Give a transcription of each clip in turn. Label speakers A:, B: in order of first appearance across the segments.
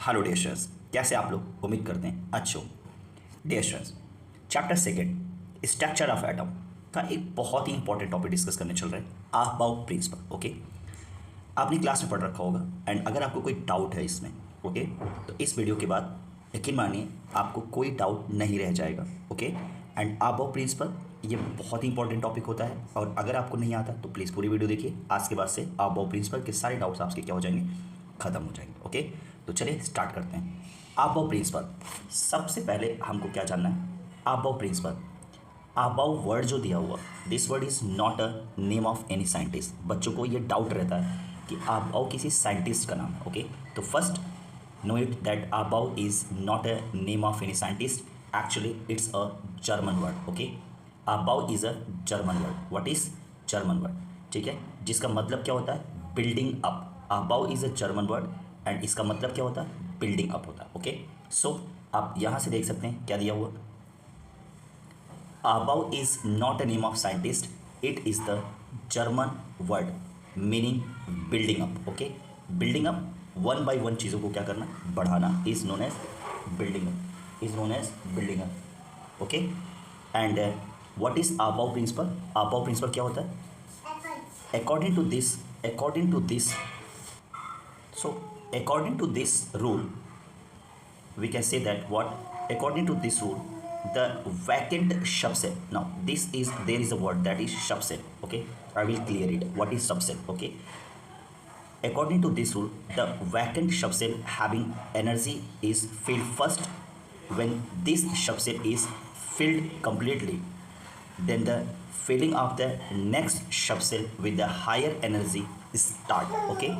A: Hello dear students, कैसे आप लोग? उम्मीद करते हैं अच्छे हो। Dear students, chapter second structure of atom का एक बहुत ही इंपॉर्टेंट टॉपिक डिस्कस करने चल रहा है, अबाउ प्रिंसिपल। ओके, आपने क्लास में पढ़ रखा होगा एंड अगर आपको कोई डाउट है इसमें, ओके, तो इस वीडियो के बाद यकीन मानिए आपको कोई डाउट नहीं रह जाएगा। ओके, एंड अबाउ प्रिंसिपल ये बहुत ही इंपॉर्टेंट टॉपिक होता है और अगर आपको नहीं आता तो प्लीज़ पूरी वीडियो देखिए। आज के बाद से अबाउ प्रिंसिपल के सारे डाउट्स आपके क्या हो जाएंगे, खत्म हो जाएंगे। ओके, तो चलिए स्टार्ट करते हैं। अबाउ प्रिंसिपल, सबसे पहले हमको क्या जानना है? अबाउ प्रिंसिपल, अबाउ वर्ड जो दिया हुआ, this word is not a name of any scientist. बच्चों को ये डाउट रहता है कि अबाउ किसी साइंटिस्ट का नाम है। ओके, तो first know it that Aufbau is not a name of any scientist, actually it's a German word. Okay, Aufbau is a German word. What is German word? ठीक है, जिसका मतलब क्या होता है? Building up. Aufbau is a German word and इसका मतलब क्या होता है? बिल्डिंग अप होता है। ओके, सो आप यहाँ से देख सकते हैं क्या दिया हुआ, Aufbau is not a name of scientist, it is the German word meaning building up. Okay, building up, one by one चीज़ों को क्या करना, बढ़ाना, is known as building up, is known as building up. Okay, and what is Aufbau principle? Aufbau principle क्या होता है? According to this, so according to this rule we can say that what, according to this rule the vacant subset, now this is, there is a word that is subset. Okay, I will clear it, what is subset. Okay, according to this rule the vacant subset having energy is filled first. When this subset is filled completely, then the filling of the next subcell with the higher energy start. Okay,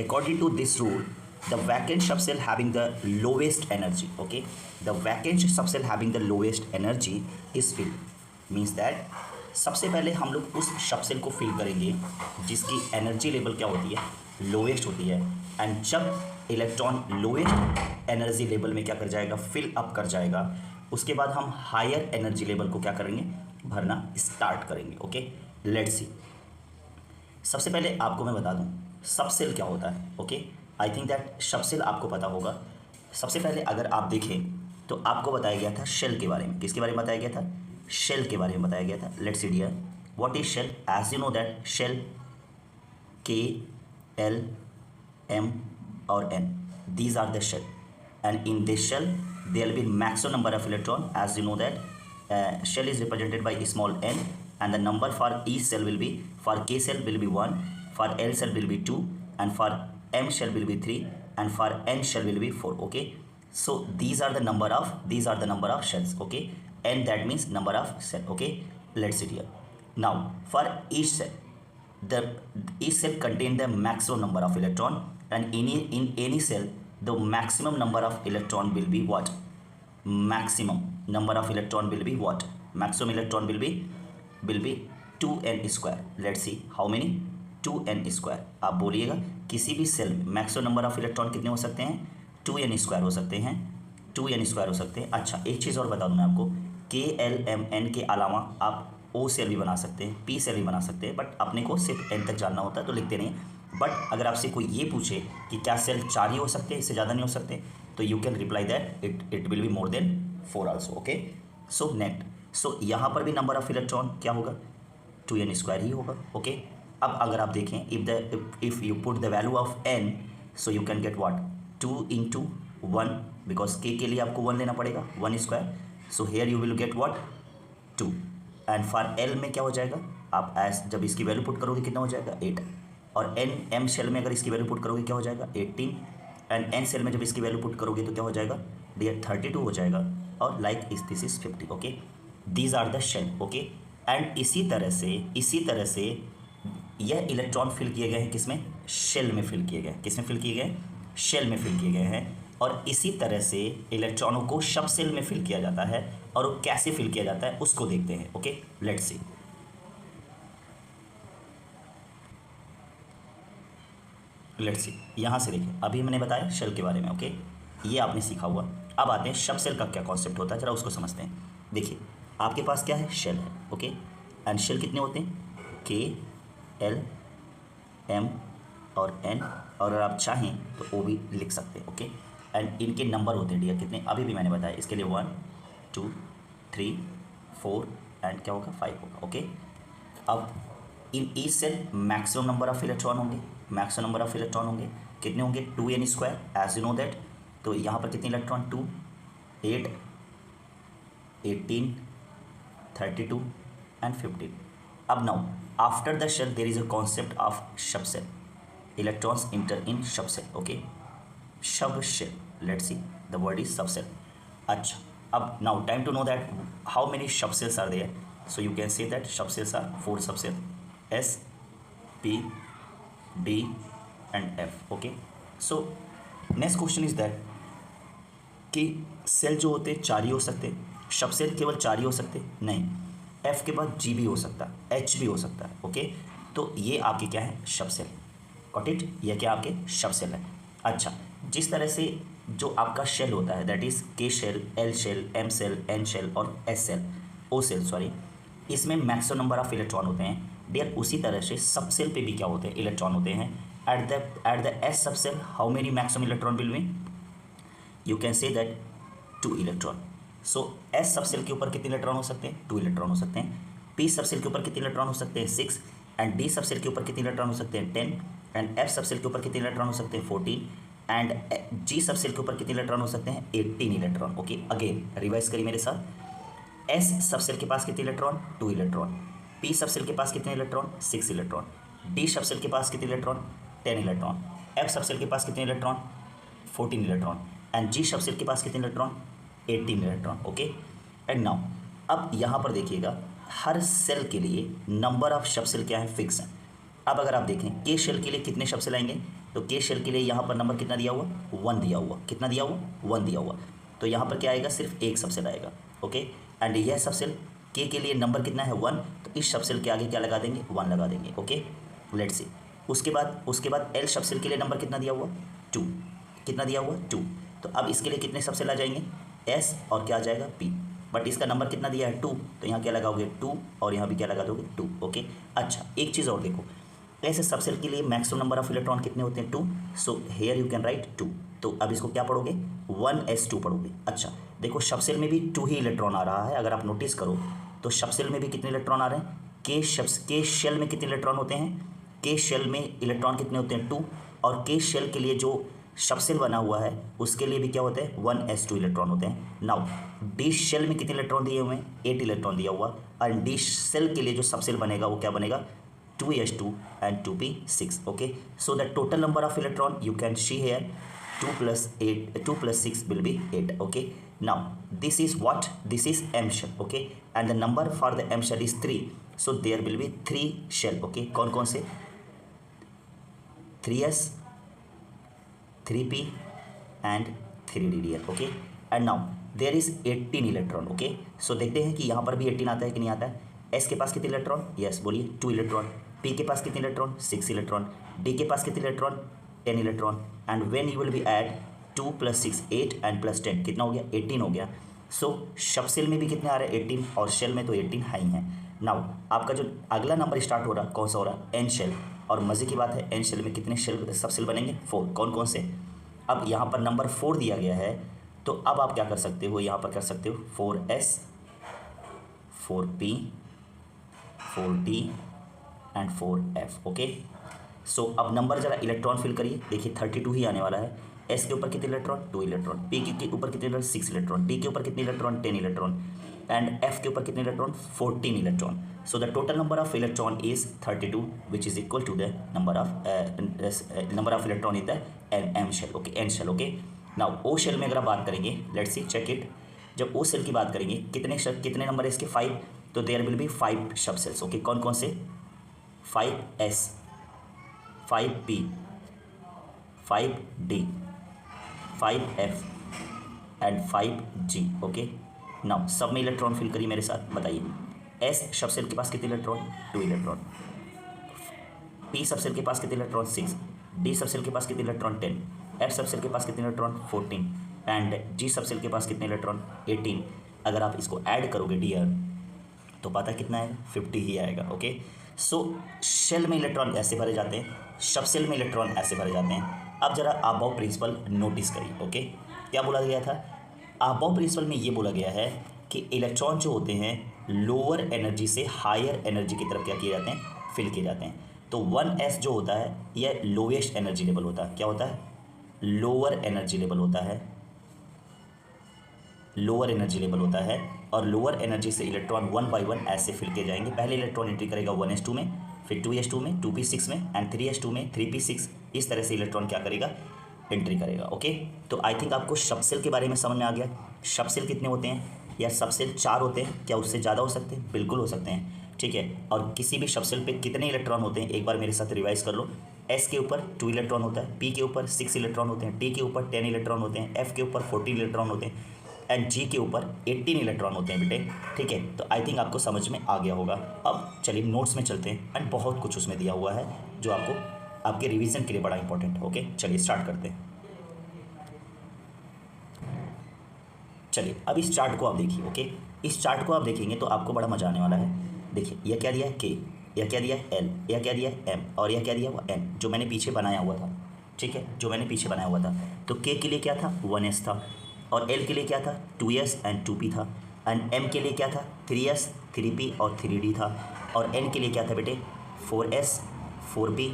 A: according to this rule the vacant subcell having the lowest energy, okay, the vacant subcell having the lowest energy is filled, means that सबसे पहले हम लोग उस subshell को fill करेंगे जिसकी energy level क्या होती है, लोएस्ट होती है। एंड जब इलेक्ट्रॉन लोएस्ट एनर्जी लेवल में क्या कर जाएगा, फिल अप कर जाएगा, उसके बाद हम हायर एनर्जी लेवल को क्या करेंगे, भरना स्टार्ट करेंगे। Okay, let's see. सबसे पहले आपको मैं बता दूं सबसेल क्या होता है। Okay, I think that subshell आपको पता होगा। सबसे पहले अगर आप देखें तो आपको बताया गया था शेल के बारे में। किसके बारे में बताया गया था? शेल के बारे में बताया गया था। Let's see dear, what is shell? As you know that shell KL M और N, these are the shell, and in this shell there will be maximum number of electron. As you know that shell is represented by small n and the number for each cell will be, for K cell will be 1, for L cell will be 2, and for M shell will be 3, and for N shell will be 4. Okay, so these are the number of shells. Okay, n that means number of cell. Okay, let's see here. Now for each cell, the each cell contain the maximum number of electron, and in any cell the maximum number of electron will be what? Maximum number of electron will be what? Maximum electron will be 2n square. Let's see how many, 2n square। आप बोलिएगा किसी भी cell में maximum number of electron कितने हो सकते हैं? 2n square हो सकते हैं, 2n स्क्वायर हो सकते हैं। अच्छा, एक चीज़ और बता दूँ मैं आपको, KLMN के अलावा आप O सेल भी बना सकते हैं, P सेल भी बना सकते हैं, बट अपने को सिर्फ N तक जानना होता है तो लिखते नहीं। बट अगर आपसे कोई ये पूछे कि क्या सेल 4 ही हो सकते हैं, इससे ज़्यादा नहीं हो सकते, तो you can reply that it will be more than 4 also. Okay, so next, so यहाँ पर भी नंबर ऑफ इलेक्ट्रॉन क्या होगा? 2n स्क्वायर ही होगा। ओके, अब अगर आप देखें if you put the value of n, so you can get what, 2 × 1, because k के लिए आपको 1 लेना पड़ेगा, 1 square. So here you will get what, 2। And for L में क्या हो जाएगा, आप एस जब इसकी वैल्यू पुट करोगे कितना हो जाएगा, 8। और M शेल में अगर इसकी वैल्यू पुट करोगे क्या हो जाएगा, 18। एंड N सेल में जब इसकी वैल्यू पुट करोगे तो क्या हो जाएगा डियर, 32 हो जाएगा। और like this is 50। Okay, these are the shell. Okay, and इसी तरह से यह इलेक्ट्रॉन फिल किए गए हैं किसमें, शेल में फिल किए गए हैं। किसमें फिल किए गए हैं? शेल में फिल किए गए हैं। और इसी तरह से इलेक्ट्रॉनों को सब सेल में फिल किया जाता है, और वो कैसे फिल किया जाता है उसको देखते हैं। Okay, let's see. यहाँ से देखिए, अभी मैंने बताया शेल के बारे में। ओके, ये आपने सीखा हुआ। अब आते हैं सब सेल का क्या कॉन्सेप्ट होता है, जरा उसको समझते हैं। देखिए, आपके पास क्या है, शेल है। ओके, एंड शेल कितने होते हैं, KLM और N, और अगर आप चाहें तो O भी लिख सकते हैं। ओके, एंड इनके नंबर होते हैं डियर कितने, अभी भी मैंने बताया इसके लिए 1 2 3 4 एंड क्या होगा 5 होगा। ओके, अब in each shell maximum number of electron होंगे, मैक्सिमम नंबर ऑफ इलेक्ट्रॉन होंगे कितने होंगे 2n square as you know that. तो यहाँ पर कितने इलेक्ट्रॉन 2 8 18 32 एंड 15। अब now after the shell there is a concept of sub cell, electrons enter in sub cell. Okay, sub shell, let's see the word is sub cell. अच्छा, अब now time to know that how many sub cells are there. So you can say that sub cells are 4 sub cell S P D and F। Okay, so next question is that कि cell जो होते हैं 4 ही हो सकते, सब cell केवल 4 ही हो सकते नहीं, F के बाद G भी हो सकता है, H भी हो सकता है। ओके, तो ये आपके क्या है सब सेल, गॉट इट, ये क्या आपके सब सेल है। अच्छा, जिस तरह से जो आपका शेल होता है that is K shell, L shell, M shell, N shell और S shell, O shell sorry, इसमें मैक्सिमम नंबर ऑफ इलेक्ट्रॉन होते हैं डियर, उसी तरह से सब सेल पे भी क्या होते हैं इलेक्ट्रॉन होते हैं। At the S sub shell how many maximum electron will be, you can say that 2 electron. So S sub shell के ऊपर कितने इलेक्ट्रॉन हो सकते हैं 2 इलेक्ट्रॉन हो सकते हैं, P सब सेल के ऊपर कितने इलेक्ट्रॉन हो सकते हैं 6 एंड D सब सेल के ऊपर कितने इलेक्ट्रॉन हो सकते हैं 10 एंड F सब सेल के ऊपर कितने इलेक्ट्रॉन हो सकते हैं 14 एंड G सब सेल के ऊपर कितने इलेक्ट्रॉन हो सकते हैं 18 इलेक्ट्रॉन। ओके, अगेन रिवाइज करिए मेरे साथ, S सब सेल के पास कितने इलेक्ट्रॉन 2 इलेक्ट्रॉन, P सब सेल के पास कितने इलेक्ट्रॉन 6 इलेक्ट्रॉन, D सब सेल के पास कितने इलेक्ट्रॉन 10 इलेक्ट्रॉन, F सब सेल के पास कितने इलेक्ट्रॉन 14 इलेक्ट्रॉन एंड G सब सेल के पास कितने electron 18 electron. Okay, and now अब यहाँ पर देखिएगा हर सेल के लिए नंबर ऑफ सब सेल क्या है फिक्स है। अब अगर आप देखें K शेल के लिए कितने सब सेल आएंगे, तो K शेल के लिए यहाँ पर नंबर कितना दिया हुआ 1 दिया हुआ, कितना दिया हुआ 1 दिया हुआ, तो यहाँ पर क्या आएगा सिर्फ एक सब सेल आएगा। ओके, एंड यह सब सेल K के लिए नंबर कितना है 1, तो इस सब सेल के आगे क्या लगा देंगे 1 लगा देंगे। ओके, लेट्स सी, उसके बाद L सब सेल के लिए नंबर कितना दिया हुआ 2, कितना दिया हुआ 2, तो अब इसके लिए कितने सब सेल आ जाएंगे S और क्या आ जाएगा P, बट इसका नंबर कितना दिया है 2, तो यहाँ क्या लगाओगे 2 और यहाँ भी क्या लगा दोगे 2। ओके, अच्छा एक चीज़ और देखो, ऐसे सब सेल के लिए मैक्सिमम नंबर ऑफ इलेक्ट्रॉन कितने होते हैं 2, so here you can write 2, तो अब इसको क्या पढ़ोगे 1s2 पढ़ोगे। अच्छा देखो सब सेल में भी 2 ही इलेक्ट्रॉन आ रहा है, अगर आप नोटिस करो तो सब सेल में भी कितने इलेक्ट्रॉन आ रहे हैं, के शेल में कितने इलेक्ट्रॉन होते हैं, के शेल में इलेक्ट्रॉन कितने होते हैं 2, और के शेल के लिए जो सब सेल बना हुआ है उसके लिए भी क्या होता है 1s2 इलेक्ट्रॉन होते हैं। नाउ डी शेल में कितने इलेक्ट्रॉन दिए हुए हैं 8 इलेक्ट्रॉन दिया हुआ, और डी सेल के लिए जो सब सेल बनेगा वो क्या बनेगा 2s2 and 2p6। okay, so the total number of electron you can see here 2 plus 6 will be 8। okay, now this is what, this is M shell। okay, and the number for the M shell is 3, so there will be 3 shell। okay, कौन कौन से 3s 3p and 3d। okay, and now there is 18 electron. okay, so देखते हैं कि यहाँ पर भी 18 आता है कि नहीं आता है। S के पास कितने इलेक्ट्रॉन, यस बोलिए 2 इलेक्ट्रॉन, P के पास कितने इलेक्ट्रॉन 6 इलेक्ट्रॉन, D के पास कितने electron 10 electron, and when you will be add 2 + 6 8 and +10 कितना हो गया 18 हो गया। सो सब सेल में भी कितने आ रहे हैं 18, और शेल में तो 18 हाई हैं। नाउ आपका जो अगला नंबर स्टार्ट हो रहा कौन सा हो रहा एन शेल, और मज़े की बात है एन शेल में कितने शेल सब सेल बनेंगे 4, कौन कौन से। अब यहाँ पर नंबर 4 दिया गया है, तो अब आप क्या कर सकते हो, यहाँ पर कर सकते हो 4s 4p 4d and 4f। Okay, सो अब नंबर जरा इलेक्ट्रॉन फिल करिए, देखिए 32 ही आने वाला है। S के ऊपर कितने इलेक्ट्रॉन 2 इलेक्ट्रॉन, P के ऊपर कितने इलेक्ट्रॉन 6 इलेक्ट्रॉन, D के ऊपर कितने इलेक्ट्रॉन 10 इलेक्ट्रॉन, एंड F के ऊपर कितने electron 14 electron. So the total number of electron is 32 which is equal to the number of electron in the M shell. Okay, N shell. Okay, now O shell में अगर आप बात करेंगे, let's see check it, जब O shell की बात करेंगे कितने नंबर है इसके 5, तो देयर विल बी 5 सब सेल्स। ओके, कौन कौन से 5s 5p 5d 5f and 5g। Okay, now सब में इलेक्ट्रॉन फिल करिए मेरे साथ, बताइए S सब सेल के पास कितने इलेक्ट्रॉन 2 इलेक्ट्रॉन, P सब सेल के पास कितने इलेक्ट्रॉन 6, D सब सेल के पास कितने इलेक्ट्रॉन 10, F सब सेल के पास कितने इलेक्ट्रॉन 14 एंड G सब सेल के पास कितने इलेक्ट्रॉन 18। अगर आप इसको ऐड करोगे डियर तो पता कितना है 50 ही आएगा। ओके, सो शेल में इलेक्ट्रॉन ऐसे भरे जाते हैं, सब सेल में इलेक्ट्रॉन ऐसे भरे जाते हैं, अब जरा अबव प्रिंसिपल नोटिस करिए। ओके, क्या बोला गया था? अबव प्रिंसिपल में ये बोला गया है कि इलेक्ट्रॉन जो होते हैं लोअर एनर्जी से हायर एनर्जी की तरफ क्या किए जाते हैं? फिल किए जाते हैं। तो 1s जो होता है यह लोएस्ट एनर्जी लेवल होता है। क्या होता है? लोअर एनर्जी लेवल होता है, लोअर एनर्जी लेवल होता है। और लोअर एनर्जी से इलेक्ट्रॉन 1 बाई 1 ऐसे फिल किए जाएंगे। पहले इलेक्ट्रॉन एंट्री करेगा 1s2 में, फिर 2s2 में, 2p6 में एंड 3s2 में, 3p6। इस तरह से इलेक्ट्रॉन क्या करेगा? एंट्री करेगा। ओके, तो आई थिंक आपको सबसेल के बारे में समझ में आ गया। सबसेल कितने होते हैं? या सबसेल 4 होते हैं? क्या उससे ज़्यादा हो सकते हैं? बिल्कुल हो सकते हैं। ठीक है, और किसी भी सबसेल पे कितने इलेक्ट्रॉन होते हैं एक बार मेरे साथ रिवाइज कर लो। एस के ऊपर 2 इलेक्ट्रॉन होता है, पी के ऊपर 6 इलेक्ट्रॉन होते हैं, टी के ऊपर 10 इलेक्ट्रॉन होते हैं, एफ के ऊपर 14 इलेक्ट्रॉन होते हैं एंड जी के ऊपर 18 इलेक्ट्रॉन होते हैं बेटे। ठीक है, तो आई थिंक आपको समझ में आ गया होगा। अब चलिए नोट्स में चलते हैं एंड बहुत कुछ उसमें दिया हुआ है जो आपको आपके रिवीजन के लिए बड़ा इंपॉर्टेंट है। ओके, चलिए स्टार्ट करते हैं। चलिए अब इस चार्ट को आप देखिए। ओके, इस चार्ट को आप देखेंगे तो आपको बड़ा मजा आने वाला है। देखिए यह क्या दिया है? के, यह क्या दिया है? एल, यह क्या दिया है? एम, और यह क्या दिया हुआ? एन, जो मैंने पीछे बनाया हुआ था। ठीक है, जो मैंने पीछे बनाया हुआ था। तो के लिए क्या था? 1s था, और एल के लिए क्या था? 2s एंड 2p था, एंड एम के लिए क्या था? 3s, 3p और 3d था, और एन के लिए क्या था बेटे? 4s, 4p,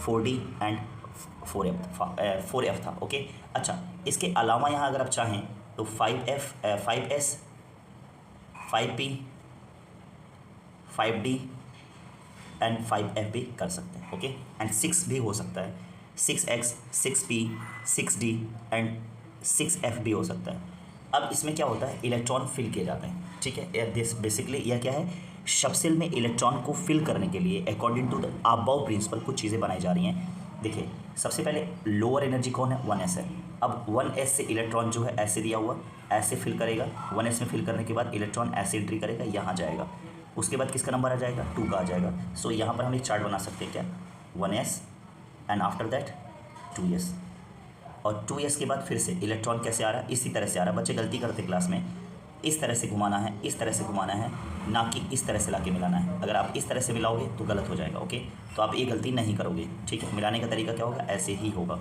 A: 4d and 4f था। ओके, अच्छा इसके अलावा यहाँ अगर आप चाहें तो 5f, 5s, 5p, 5d and 5f भी कर सकते हैं। ओके, एंड 6 भी हो सकता है, 6x, 6p, 6d and 6f भी हो सकता है। अब इसमें क्या होता है? इलेक्ट्रॉन फिल किए जाते हैं। ठीक है, दिस बेसिकली यह क्या है? सबसेल में इलेक्ट्रॉन को फिल करने के लिए according to the Aufbau principle कुछ चीज़ें बनाई जा रही हैं। देखिए सबसे पहले लोअर एनर्जी कौन है? 1s है। अब 1s से इलेक्ट्रॉन जो है ऐसे दिया हुआ ऐसे फिल करेगा। 1s में फिल करने के बाद इलेक्ट्रॉन ऐसे एंट्री करेगा, यहाँ जाएगा। उसके बाद किसका नंबर आ जाएगा? 2 का आ जाएगा। सो यहाँ पर हम एक चार्ट बना सकते हैं क्या? 1s and after that 2s, और 2s के बाद फिर से इलेक्ट्रॉन कैसे आ रहा है? इसी तरह से आ रहा है। बच्चे गलती करते क्लास में, इस तरह से घुमाना है, इस तरह से घुमाना है, ना कि इस तरह से लाके मिलाना है। अगर आप इस तरह से मिलाओगे तो गलत हो जाएगा। ओके, तो आप ये गलती नहीं करोगे। ठीक है, मिलाने का तरीका क्या होगा? ऐसे ही होगा।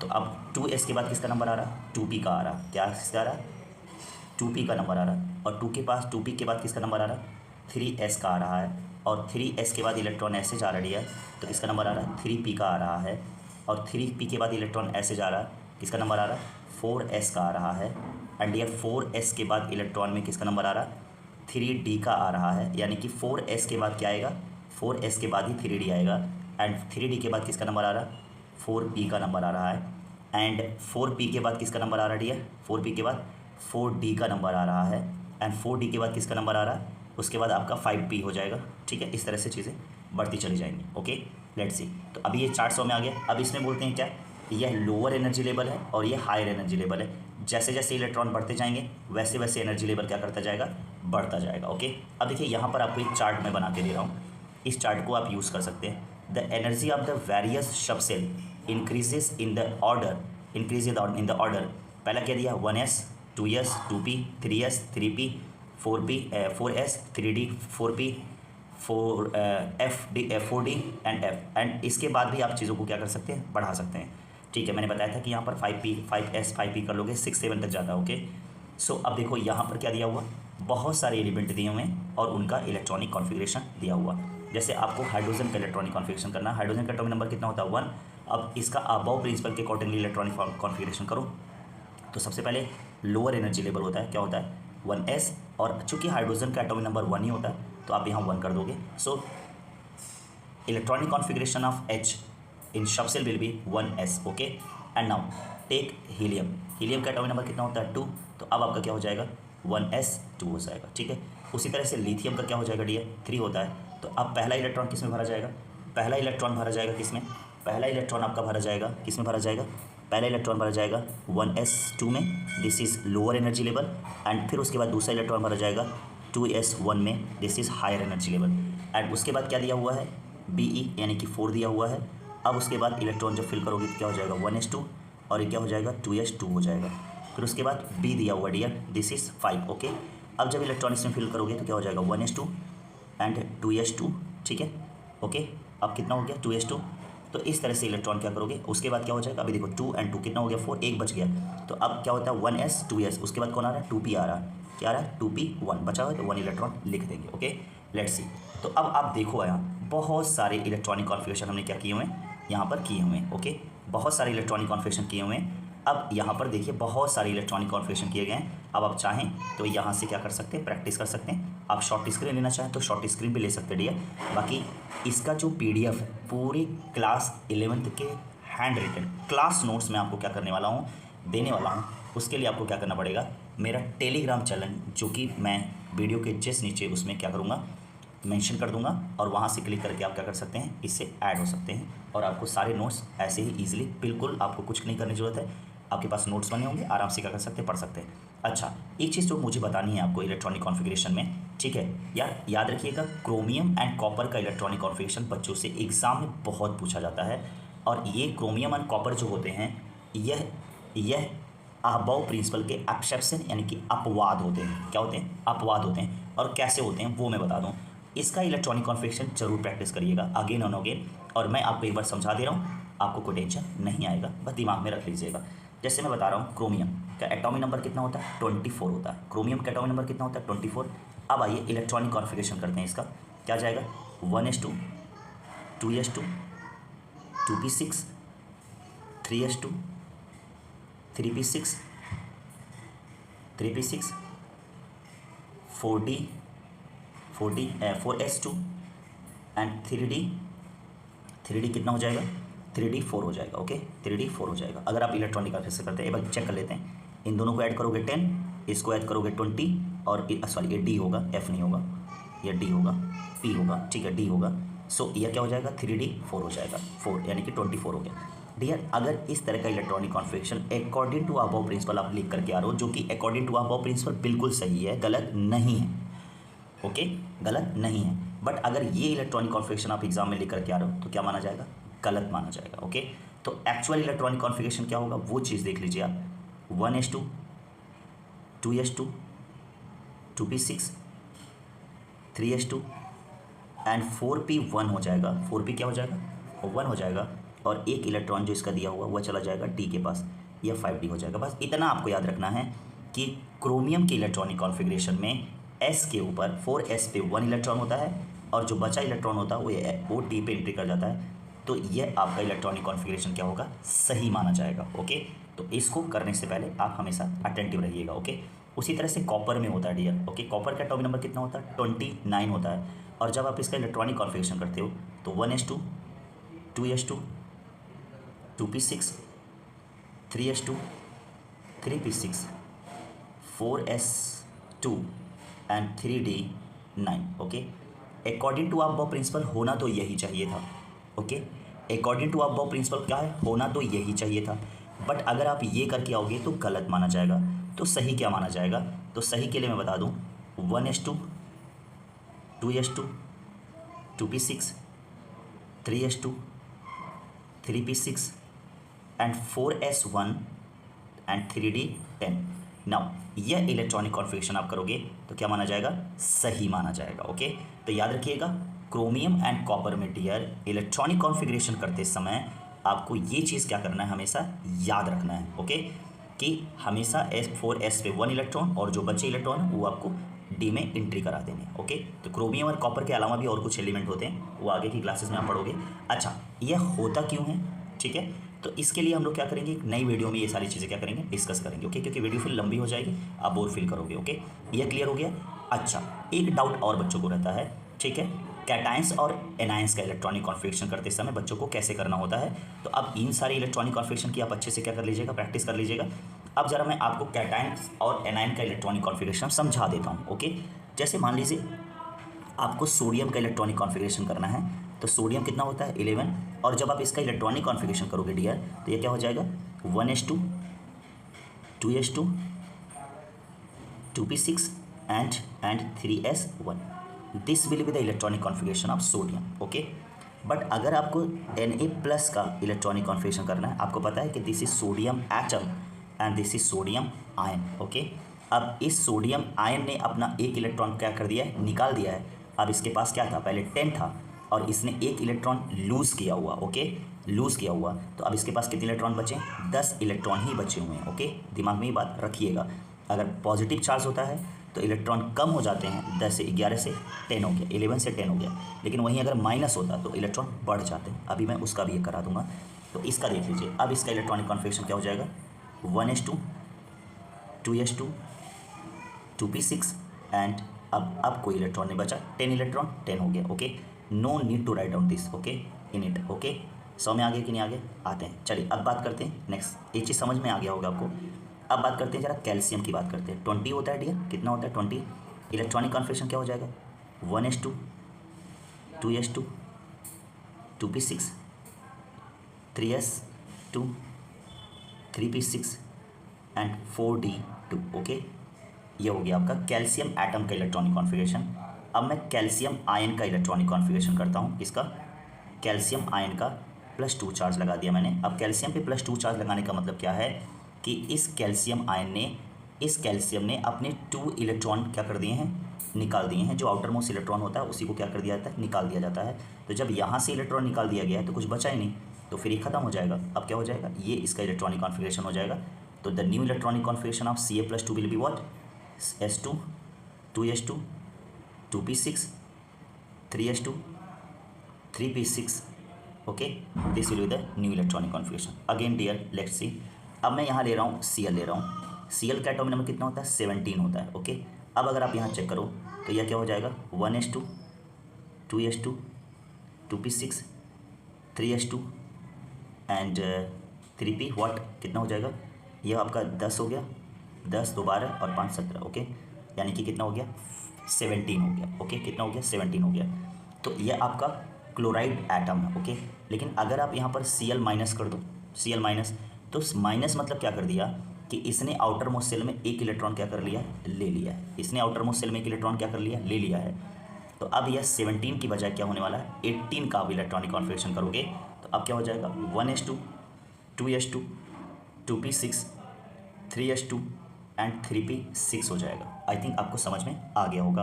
A: तो अब 2s के बाद किसका नंबर आ रहा है? 2p का आ रहा है। क्या किसका आ रहा है? 2p का नंबर आ रहा है। और 2 के पास 2p के बाद किसका नंबर आ रहा है? 3s का आ रहा है। और 3s के बाद इलेक्ट्रॉन ऐसे जा रही है तो किसका नंबर आ रहा है? 3p का आ रहा है। और 3p के बाद इलेक्ट्रॉन ऐसे जा रहा है, किसका नंबर आ रहा है? 4s का आ रहा है। एंड ये 4s के बाद इलेक्ट्रॉन में किसका नंबर आ रहा है? 3d का आ रहा है। यानी कि 4s के बाद क्या आएगा? 4s के बाद ही 3d आएगा। एंड 3d के बाद किसका नंबर आ रहा है? 4p का नंबर आ रहा है। एंड 4p के बाद किसका नंबर आ रहा है डियर? 4p के बाद 4d का नंबर आ रहा है। एंड 4d के बाद किसका नंबर आ रहा है? उसके बाद आपका 5p हो जाएगा। ठीक है, इस तरह से चीज़ें बढ़ती चली जाएंगी। Okay, let's see. तो अभी ये 400 में आ गया। अब इसमें बोलते हैं क्या? यह लोअर एनर्जी लेवल है और ये हायर एनर्जी लेवल है। जैसे जैसे इलेक्ट्रॉन बढ़ते जाएंगे वैसे वैसे एनर्जी लेवल क्या करता जाएगा? बढ़ता जाएगा। ओके, अब देखिए यहाँ पर आपको एक चार्ट मैं बना के दे रहा हूँ। इस चार्ट को आप यूज़ कर सकते हैं। The energy of the various subshell increases in the order, increase in the order. पहला क्या दिया? 1s, 2s, 2p, 3s, 3p, 4p, 4s, 3d, 4p, 4d and f। And इसके बाद भी आप चीज़ों को क्या कर सकते हैं? बढ़ा सकते हैं। ठीक है, मैंने बताया था कि यहाँ पर 5p, 5s, 5p कर लोगे 6, 7 तक जाता है। ओके, सो अब देखो यहाँ पर क्या दिया हुआ? बहुत सारे एलिमेंट दिए हुए हैं और उनका इलेक्ट्रॉनिक कॉन्फ़िगरेशन दिया हुआ। जैसे आपको हाइड्रोजन का इलेक्ट्रॉनिक कॉन्फ़िगरेशन करना है। हाइड्रोजन का एटॉमिक नंबर कितना होता है? 1। अब इसका अबव प्रिंसिपल के अकॉर्डिंगली इलेक्ट्रॉनिक कॉन्फ़िगरेशन करो। तो सबसे पहले लोअर एनर्जी लेवल होता है, क्या होता है? 1s, और चूंकि हाइड्रोजन का एटॉमिक नंबर 1 ही होता है तो आप यहाँ 1 कर दोगे। So electronic configuration of H in subshell will be 1s। Okay, and now take helium. Helium का एटॉमिक नंबर कितना होता है? 2। तो अब आपका क्या हो जाएगा? 1s 2 हो जाएगा। ठीक है, उसी तरह से लिथियम का क्या हो जाएगा डियर? 3 होता है। तो अब पहला इलेक्ट्रॉन किस में भरा जाएगा? पहला इलेक्ट्रॉन भरा जाएगा किस में? पहला इलेक्ट्रॉन आपका भरा जाएगा किस में भरा जाएगा? पहला इलेक्ट्रॉन भरा जाएगा 1s2 में, this is lower energy level. And फिर उसके बाद दूसरा इलेक्ट्रॉन भरा जाएगा 2s1 में, this is higher energy level. And उसके बाद क्या दिया हुआ है? Be यानी कि 4 दिया हुआ है। अब उसके बाद इलेक्ट्रॉन जब फिल करोगे तो क्या हो जाएगा? 1s2, और ये क्या हो जाएगा? 2s2 हो जाएगा। फिर उसके बाद B दिया हुआ डियर, दिस इज़ 5। ओके, अब जब इलेक्ट्रॉन इसमें फिल करोगे तो क्या हो जाएगा? 1s2 and 2s2। ठीक है, ओके, अब कितना हो गया? 2s2 तो इस तरह से इलेक्ट्रॉन क्या करोगे, उसके बाद क्या हो जाएगा, अभी देखो 2 and 2 कितना हो गया 4, एक बच गया। तो अब क्या होता है 1s 2s, उसके बाद कौन आ रहा है 2p आ रहा है, क्या आ रहा है 2p 1 बचा हुआ है, तो 1 इलेक्ट्रॉन लिख देंगे। Okay let's see. तो अब आप देखो यहाँ बहुत सारे इलेक्ट्रॉनिक कॉन्फ़िगरेशन हमने क्या किए हुए हैं, यहाँ पर किए हुए हैं। ओके बहुत सारे इलेक्ट्रॉनिक कॉन्फ़िगरेशन किए हुए हैं। अब यहाँ पर देखिए बहुत सारे इलेक्ट्रॉनिक कॉन्फ़िगरेशन किए गए हैं। अब आप चाहें तो यहाँ से क्या कर सकते हैं, प्रैक्टिस कर सकते हैं। आप शॉर्ट स्क्रीन लेना चाहें तो शॉर्ट स्क्रीन भी ले सकते हैं डियर। बाकी इसका जो PDF है पूरी क्लास 11th के हैंड रिटन क्लास नोट्स में आपको क्या करने वाला हूँ, देने वाला हूँ। उसके लिए आपको क्या करना पड़ेगा, मेरा टेलीग्राम चैनल जो कि मैं वीडियो के जस्ट नीचे उसमें क्या करूँगा मेंशन कर दूंगा, और वहाँ से क्लिक करके आप क्या कर सकते हैं, इससे ऐड हो सकते हैं और आपको सारे नोट्स ऐसे ही ईजिली, बिल्कुल आपको कुछ नहीं करने की ज़रूरत है, आपके पास नोट्स बने होंगे, आराम से क्या कर सकते हैं, पढ़ सकते हैं। अच्छा एक चीज़ जो मुझे बतानी है आपको इलेक्ट्रॉनिक कॉन्फ़िगरेशन में, ठीक है यार, याद रखिएगा क्रोमियम एंड कॉपर का इलेक्ट्रॉनिक कॉन्फ़िगरेशन बच्चों से एग्ज़ाम में बहुत पूछा जाता है। और ये क्रोमियम एंड कॉपर जो होते हैं यह अबव प्रिंसिपल के एक्सेप्शन यानी कि अपवाद होते हैं। क्या होते हैं, अपवाद होते हैं। और कैसे होते हैं वो मैं बता दूं। इसका इलेक्ट्रॉनिक कॉन्फ़िगरेशन जरूर प्रैक्टिस करिएगा अगेन एंड अगेन, और मैं आपको एक बार समझा दे रहा हूँ, आपको कोई टेंशन नहीं आएगा, बस दिमाग में रख लीजिएगा। जैसे मैं बता रहा हूँ क्रोमियम का एटॉमिक नंबर कितना होता है 24 होता है, क्रोमियम का एटॉमिक नंबर कितना होता है 24। अब आइए इलेक्ट्रॉनिक कॉन्फ़िगरेशन करते हैं इसका, क्या जाएगा 1s2 2s2 2p6 3s2 3p6 3p6 4s2 and 3d कितना हो जाएगा 3d 4 हो जाएगा। ओके 3d 4 हो जाएगा। अगर आप इलेक्ट्रॉनिक कॉन्फ़िगरेशन करते हैं, एक बार चेक कर लेते हैं, इन दोनों को ऐड करोगे 10, इसको ऐड करोगे 20, और सॉरी ये d होगा, f नहीं होगा, ये d होगा, p होगा, ठीक है d होगा। सो यह क्या हो जाएगा 3d 4 हो जाएगा, 4 यानी कि 24 हो गया। डियर अगर इस तरह का electronic configuration according to Aufbau principle आप लिख करके आ रहे हो, जो कि अकॉर्डिंग टू अबव प्रिंसिपल बिल्कुल सही है, गलत नहीं है। ओके गलत नहीं है, बट अगर ये इलेक्ट्रॉनिक कॉन्फ़िगरेशन आप एग्जाम में लिख करके आ रहे हो तो क्या माना जाएगा, गलत माना जाएगा। ओके तो एक्चुअल इलेक्ट्रॉनिक कॉन्फ़िगरेशन क्या होगा वो चीज़ देख लीजिए आप, 1s2 2s2 2p6 3s2 and 4p1 हो जाएगा। 4p क्या हो जाएगा 1 हो जाएगा, और एक इलेक्ट्रॉन जो इसका दिया हुआ वह चला जाएगा d के पास, यह 5d हो जाएगा। बस इतना आपको याद रखना है कि क्रोमियम के इलेक्ट्रॉनिक कॉन्फ़िगरेशन में s के ऊपर 4s पे 1 इलेक्ट्रॉन होता है, और जो बचा इलेक्ट्रॉन होता है वो d पे एंट्री कर जाता है। तो यह आपका इलेक्ट्रॉनिक कॉन्फ़िगरेशन क्या होगा, सही माना जाएगा। ओके तो इसको करने से पहले आप हमेशा अटेंटिव रहिएगा। ओके उसी तरह से कॉपर में होता है डियर। ओके कॉपर का एटॉमिक नंबर कितना होता है 29 होता है, और जब आप इसका इलेक्ट्रॉनिक कॉन्फ़िगरेशन करते हो तो 1s2 2s2 2p6 3s2 3p6 4s2 and 3d9। Okay according to Aufbau principle होना तो यही चाहिए था। Okay according to Aufbau principle क्या है, होना तो यही चाहिए था, बट अगर आप ये करके आओगे तो गलत माना जाएगा। तो सही क्या माना जाएगा, तो सही के लिए मैं बता दूं 1s2 2s2 2p6 3s2 3p6 and 4s1 and 3d10। Now यह इलेक्ट्रॉनिक कॉन्फ़िगरेशन आप करोगे तो क्या माना जाएगा, सही माना जाएगा। ओके तो याद रखिएगा क्रोमियम एंड कॉपर में डियर इलेक्ट्रॉनिक कॉन्फ़िगरेशन करते समय आपको ये चीज़ क्या करना है, हमेशा याद रखना है। ओके कि हमेशा S4s पे 1 इलेक्ट्रॉन, और जो बचे इलेक्ट्रॉन वो आपको डी में एंट्री करा देंगे। ओके तो क्रोमियम और कॉपर के अलावा भी और कुछ एलिमेंट होते हैं, वो आगे की क्लासेस में आप पढ़ोगे। अच्छा यह होता क्यों है, ठीक है, तो इसके लिए हम लोग क्या करेंगे, एक नई वीडियो में ये सारी चीज़ें क्या करेंगे, डिस्कस करेंगे। ओके क्योंकि वीडियो फिर लंबी हो जाएगी, आप बोर फील करोगे। ओके यह क्लियर हो गया। अच्छा एक डाउट और बच्चों को रहता है, ठीक है, कैटायंस और एनायंस का इलेक्ट्रॉनिक कॉन्फ़िगरेशन करते समय बच्चों को कैसे करना होता है। तो अब इन सारे इलेक्ट्रॉनिक कॉन्फ़िगरेशन की आप अच्छे से क्या कर लीजिएगा, प्रैक्टिस कर लीजिएगा। अब जरा मैं आपको कैटायंस और एनायन का इलेक्ट्रॉनिक कॉन्फ़िगरेशन समझा देता हूँ। ओके जैसे मान लीजिए आपको सोडियम का इलेक्ट्रॉनिक कॉन्फ़िगरेशन करना है, तो सोडियम कितना होता है 11, और जब आप इसका इलेक्ट्रॉनिक कॉन्फ़िगरेशन करोगे डियर तो ये क्या हो जाएगा 1s2 2s2 2p6 and 3s1। This will be the electronic configuration of sodium. Okay but अगर आपको Na+ का इलेक्ट्रॉनिक कॉन्फ़िगरेशन करना है, आपको पता है कि this is sodium atom and this is sodium ion. Okay अब इस सोडियम आयन ने अपना एक इलेक्ट्रॉन क्या कर दिया है, निकाल दिया है। अब इसके पास क्या था, पहले 10 था, और इसने एक इलेक्ट्रॉन लूज़ किया हुआ, ओके, लूज़ किया हुआ, तो अब इसके पास कितने इलेक्ट्रॉन बचे? 10 इलेक्ट्रॉन ही बचे हुए हैं, ओके। दिमाग में ये बात रखिएगा। अगर पॉजिटिव चार्ज होता है तो इलेक्ट्रॉन कम हो जाते हैं, 10 से 11 से 10 हो गया, 11 से 10 हो गया, लेकिन वहीं अगर माइनस होता तो इलेक्ट्रॉन बढ़ जाते हैं। अभी मैं उसका भी एक करा दूंगा। तो इसका देख लीजिए, अब इसका इलेक्ट्रॉनिक कॉन्फ़िगरेशन क्या हो जाएगा? 1s2, 2s2, 2p6 एंड अब कोई इलेक्ट्रॉन नहीं बचा, 10 इलेक्ट्रॉन, 10 हो गया, okay. No need to write down this, okay, in it, okay. 100 में आगे कि नहीं आगे? आते हैं। चलिए अब बात करते हैं नेक्स्ट। एक चीज़ समझ में आ गया होगा आपको। अब बात करते हैं जरा कैल्शियम की बात करते हैं। 20 होता है डियर, कितना होता है? 20। इलेक्ट्रॉनिक कॉन्फ़िगरेशन क्या हो जाएगा? 1s2, 2s2, 2p6, 3s2, 3p6 and 4d2, okay. ये हो गया आपका कैल्शियम एटम का इलेक्ट्रॉनिक कॉन्फ़िगरेशन। अब मैं कैल्शियम आयन का इलेक्ट्रॉनिक कॉन्फ़िगरेशन करता हूँ। इसका कैल्शियम आयन का +2 चार्ज लगा दिया मैंने। अब कैल्शियम पे +2 चार्ज लगाने का मतलब क्या है कि इस कैल्शियम आयन ने, इस कैल्शियम ने अपने 2 इलेक्ट्रॉन क्या कर दिए हैं? निकाल दिए हैं। जो आउटर मोस्ट इलेक्ट्रॉन होता है उसी को क्या कर दिया जाता है? निकाल दिया जाता है। तो जब यहाँ से इलेक्ट्रॉन निकाल दिया गया है तो कुछ बचा ही नहीं, तो फिर ये खत्म हो जाएगा। अब क्या हो जाएगा? ये इसका इलेक्ट्रॉनिक कॉन्फ़िगरेशन हो जाएगा। तो the new electronic configuration of Ca+2 will be what? s2, 2s2, 2p6, 3s2, 3p6, okay, this will be the new electronic configuration. Again dear, let's see. अब मैं यहाँ ले रहा हूँ Cl ले रहा हूँ। Cl का एटॉमिक नंबर कितना होता है? 17 होता है, ओके। अब अगर आप यहाँ चेक करो तो यह क्या हो जाएगा? 1s2, 2s2, 2p6, 3s2 and 3p what, कितना हो जाएगा? यह आपका 10 हो गया, 10 2 12 और 5 17, ओके। यानी कि कितना हो गया? 17 हो गया, ओके। कितना हो गया? 17 हो गया। तो यह आपका क्लोराइड एटम है, ओके। लेकिन अगर आप यहाँ पर Cl माइनस कर दो, Cl माइनस, तो माइनस मतलब क्या कर दिया कि इसने आउटर मोस्ट सेल में एक इलेक्ट्रॉन क्या कर लिया? ले लिया है। इसने आउटर मोस्ट सेल में एक इलेक्ट्रॉन क्या कर लिया? ले लिया है। तो अब यह 17 की बजाय क्या होने वाला है? 18 का आप इलेक्ट्रॉनिक कॉन्फ़िगरेशन करोगे तो अब क्या हो जाएगा? 1s2, 2s2, 2p6, 3s2 and 3p6 हो जाएगा। आई थिंक आपको समझ में आ गया होगा।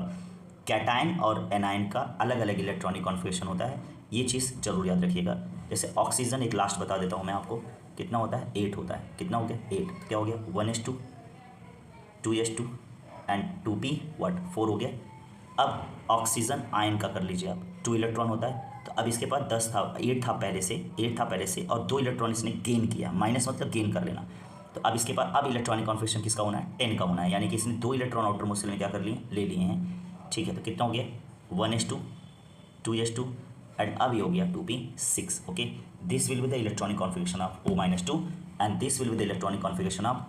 A: कैटायन और एनायन का अलग अलग इलेक्ट्रॉनिक कॉन्फ़िगरेशन होता है, ये चीज़ जरूर याद रखिएगा। जैसे ऑक्सीजन एक लास्ट बता देता हूँ मैं आपको, कितना होता है? 8 होता है। कितना हो गया? 8। क्या हो गया? 1s2, 2s2 and 2p what, 4 हो गया। अब ऑक्सीजन आयन का कर लीजिए आप, 2 इलेक्ट्रॉन होता है। तो अब इसके पास 10 था, 8 था पहले से और 2 इलेक्ट्रॉन इसने गेन किया। माइनस मतलब गेन कर लेना। तो अब इसके बाद अब इलेक्ट्रॉनिक कॉन्फ़िगरेशन किसका होना है? 10 का होना है। यानी कि इसने 2 इलेक्ट्रॉन आउटर मोस्ट सेल में क्या कर लिए? ले लिए हैं, ठीक है। तो कितना हो गया? 1s2, 2s2 एंड अब ये हो गया 2p6, okay. This will be the electronic configuration of O-2 and this will be the electronic configuration of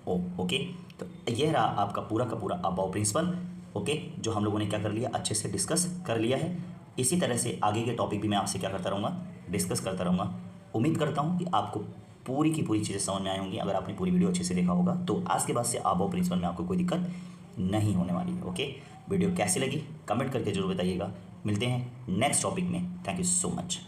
A: O, okay. तो यह रहा आपका पूरा का पूरा अबाव प्रिंसिपल, ओके, जो हम लोगों ने क्या कर लिया? अच्छे से डिस्कस कर लिया है। इसी तरह से आगे के टॉपिक भी मैं आपसे क्या करता रहूँगा? डिस्कस करता रहूँगा। उम्मीद करता हूँ कि आपको पूरी की पूरी चीज़ें समझ में आई होंगी। अगर आपने पूरी वीडियो अच्छे से देखा होगा तो आज के बाद से अबाव प्रिंसिपल में आपको कोई दिक्कत नहीं होने वाली है, ओके। वीडियो कैसी लगी कमेंट करके जरूर बताइएगा। मिलते हैं नेक्स्ट टॉपिक में। Thank you so much.